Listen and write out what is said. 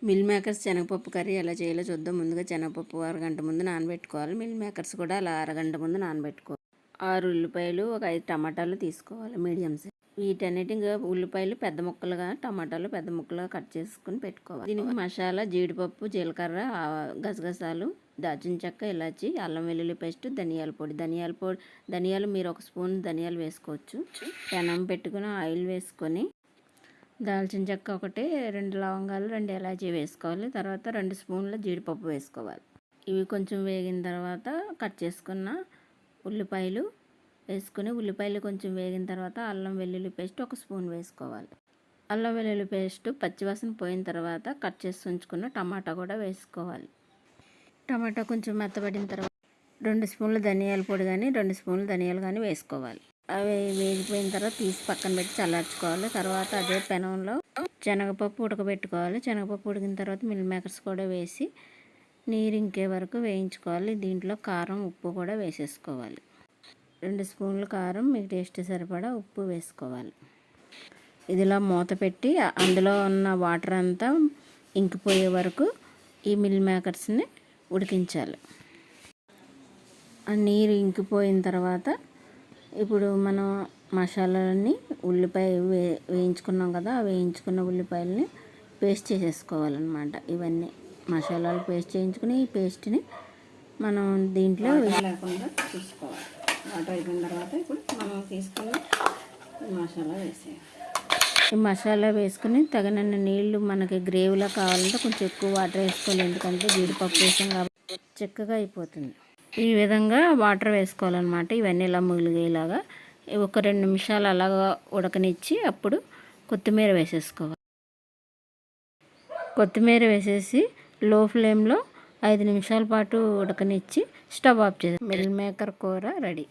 Mill makers శనగపప్పు curry ఎలా చేయాలో చూద్దాం. ముందుగా శనగపప్పు అరగంట ముందు నానబెట్టుకోవాలి. మిల్ మేకర్స్ కూడా అలా అరగంట ముందు నానబెట్టుకోవాలి. 6 ఉల్లిపాయలు, ఒక 5 టమాటాలు తీసుకోవాలి మీడియం సైజ్. వీటన్నిటి ఉల్లిపాయలు పెద్ద ముక్కలుగా, టమాటాలు పెద్ద ముక్కలుగా కట్ చేసుకుని పెట్టుకోవాలి. దీనికి మసాలా జీడిపప్పు, జీలకర్ర, గసగసాలు, దాల్చిన చెక్క, ఇలాచి, అల్లం వెల్లుల్లి పేస్ట్, ధనియాల పొడి. ధనియాలు మీరు 1 స్పూన్ ధనియాలు వేసుకోవచ్చు. పెనం పెట్టుకుని ఆయిల్ వేసుకొని దాల్చిన చెక్క ఒకటి, 2 లవంగాలు, 2 ఇలాచీ వేసుకోవాలి. తర్వాత 2 స్పూన్ల జీడిపప్పు వేసుకోవాలి. ఇవి కొంచెం వేగిన తర్వాత కట్ చేసుకున్న ఉల్లిపాయలు వేసుకుని, ఉల్లిపాయలు కొంచెం వేగిన తర్వాత అల్లం వెల్లుల్లి పేస్ట్ 1 స్పూన్ వేసుకోవాలి. అల్లం వెల్లుల్లి పేస్ట్ పచ్చివాసన పోయిన తర్వాత కట్ చేసి ఉంచుకున్న టమాటా కూడా వేసుకోవాలి. టమాటా కొంచెం మెత్తబడిన తర్వాత 2 స్పూన్ల ధనియాల పొడి కానీ, 2 స్పూన్ల ధనియాలు కానీ వేసుకోవాలి. అవి వేగిపోయిన తర్వాత తీసి పక్కన పెట్టి చల్లార్చుకోవాలి. తర్వాత అదే పెనంలో శనగపప్పు ఉడకబెట్టుకోవాలి. శనగపప్పు ఉడికిన తర్వాత మిల్ మేకర్స్ కూడా వేసి నీరు ఇంకే వరకు వేయించుకోవాలి. దీంట్లో కారం, ఉప్పు కూడా వేసేసుకోవాలి. 2 స్పూన్ల కారం, మీకు టేస్ట్ సరిపడా ఉప్పు వేసుకోవాలి. ఇదిలా మూత పెట్టి అందులో ఉన్న వాటర్ అంతా ఇంకిపోయే వరకు ఈ మిల్ మేకర్స్ని ఉడికించాలి. ఆ నీరు ఇంకిపోయిన తర్వాత ఇప్పుడు మనం మసాలాలన్నీ ఉల్లిపాయ వేయించుకున్నాం కదా, ఆ వేయించుకున్న ఉల్లిపాయలని పేస్ట్ చేసేసుకోవాలన్నమాట. ఇవన్నీ మసాలాలు పేస్ట్ చేయించుకుని ఈ పేస్ట్ని మనం దీంట్లో లేకుండా చూసుకోవాలి. వాటర్ అయిపోయిన తర్వాత ఇప్పుడు మనం తీసుకుని మసాలా వేసేయాలి. ఈ మసాలా వేసుకుని తగినన్ని నీళ్లు, మనకి గ్రేవీలా కావాలంటే కొంచెం ఎక్కువ వాటర్ వేసుకోవాలి. ఎందుకంటే జీడిపప్పు వేసాం కాబట్టి చిక్కగా అయిపోతుంది. ఈ విధంగా వాటర్ వేసుకోవాలన్నమాట. ఇవన్నీ ఇలా ములిగేలాగా ఒక 2 నిమిషాలు అలాగా ఉడకనిచ్చి అప్పుడు కొత్తిమీర వేసేసుకోవాలి. కొత్తిమీర వేసేసి లో ఫ్లేమ్లో 5 నిమిషాల పాటు ఉడకనిచ్చి స్టవ్ ఆఫ్ చేసి మిల్ మేకర్ కూర రెడీ.